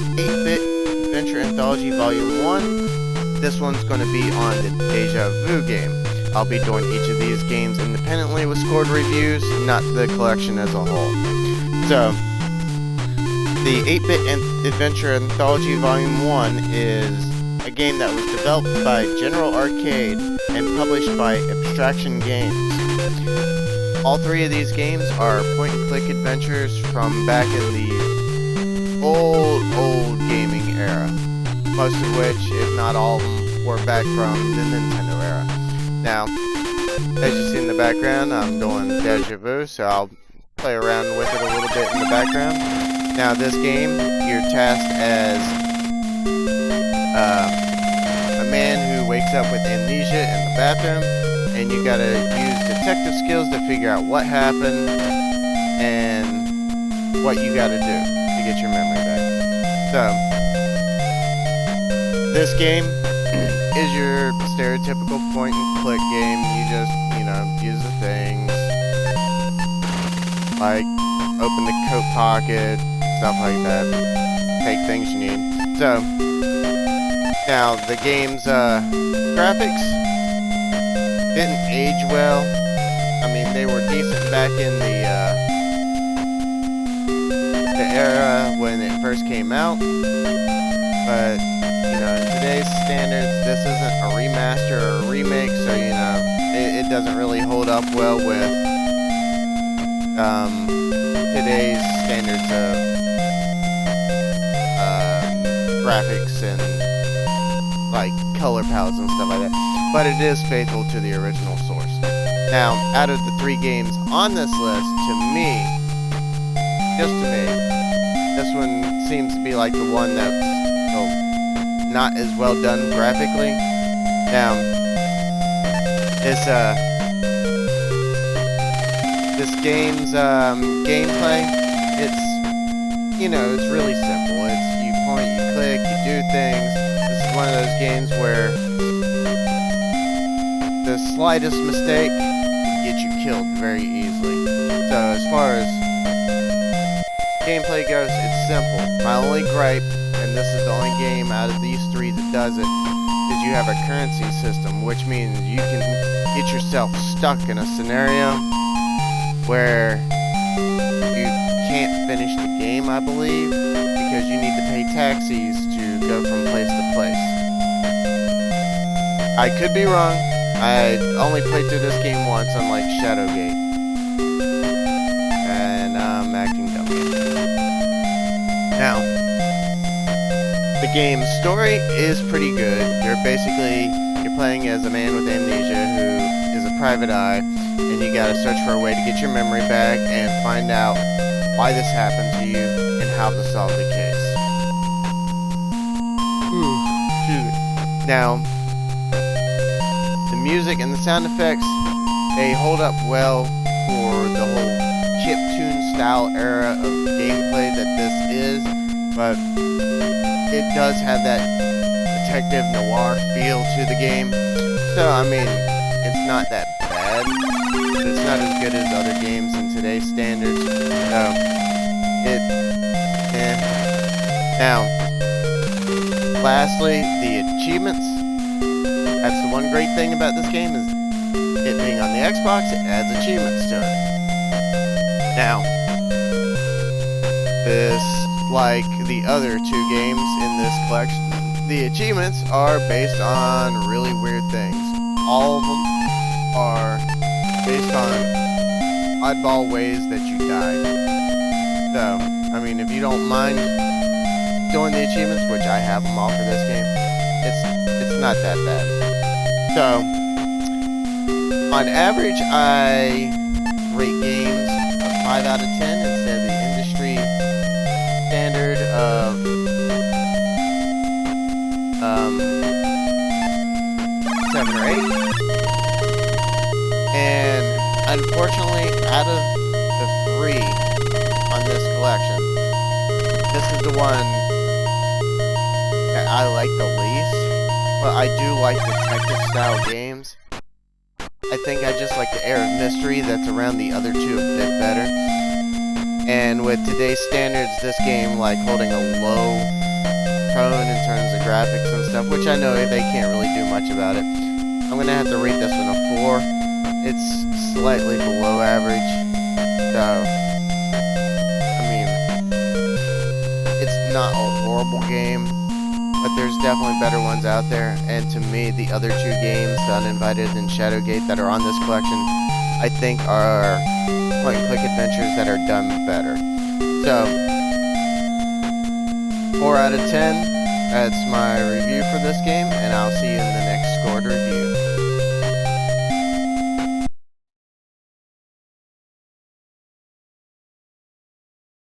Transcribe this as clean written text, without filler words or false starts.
8-Bit Adventure Anthology Volume 1. This one's going to be on the Deja Vu game. I'll be doing each of these games independently with scored reviews, not the collection as a whole. So, the 8-Bit Adventure Anthology Volume 1 is a game that was developed by General Arcade and published by Abstraction Games. All three of these games are point-and-click adventures from back in the old gaming era. Most of which, if not all of them, were back from the Nintendo era. Now, as you see in the background, I'm doing Deja Vu, so I'll play around with it a little bit in the background. Now, this game, you're tasked as a man who wakes up with amnesia in the bathroom, and you gotta use detective skills to figure out what happened and what you gotta do to get your memory back. So, this game is your stereotypical point-and-click game. You just, use the things, like open the coat pocket, stuff like that, take things you need. So, now, the game's graphics didn't age well. I mean, they were decent back in the era when it first came out, but in today's standards, this isn't a remaster or a remake, so it doesn't really hold up well with today's standards of graphics and like color palettes and stuff like that. But it is faithful to the original source. Now, out of the three games on this list, just to me, this one seems to be like the one that's not as well done graphically. Now, this game's gameplay, it's really simple. It's you point, you click, you do things. This is one of those games where the slightest mistake can get you killed very easily. So as far as gameplay goes, it's simple. My only gripe, and this is the only game out of these three that does it, is you have a currency system, which means you can get yourself stuck in a scenario where you can't finish the game, I believe, because you need to pay taxis to go from place to place. I could be wrong. I only played through this game once, unlike Shadowgate. And I'm acting dumb again. Now, the game's story is pretty good. You're playing as a man with amnesia who is a private eye, and you gotta search for a way to get your memory back and find out why this happened to you and how to solve the case. Now, the music and the sound effects, they hold up well for the whole chiptune style era of gameplay that this is, but it does have that detective noir feel to the game. So, I mean, it's not that bad, but it's not as good as other games in today's standards. So, Now, lastly, the achievements. That's the one great thing about this game, is it being on the Xbox, it adds achievements to it. Now, this, like the other two games in this collection, the achievements are based on really weird things. All of them are based on oddball ways that you die. So, I mean, if you don't mind doing the achievements, which I have them all for this game, it's not that bad. So, on average, I rate games a 5 out of 10 instead of the industry standard of 7 or 8. And unfortunately, out of the 3 on this collection, this is the one that I like the least. But I do like detective style games. I think I just like the air of mystery that's around the other two a bit better. And with today's standards, this game, like, holding a low tone in terms of graphics and stuff, which I know they can't really do much about it. I'm going to have to rate this one a 4. It's slightly below average, so, I mean, it's not a horrible game, but there's definitely better ones out there, and to me, the other 2 games, The Uninvited and Shadowgate, that are on this collection, I think are point-and-click adventures that are done better. So, 4 out of 10, that's my review for this game, and I'll see you in the next scored review.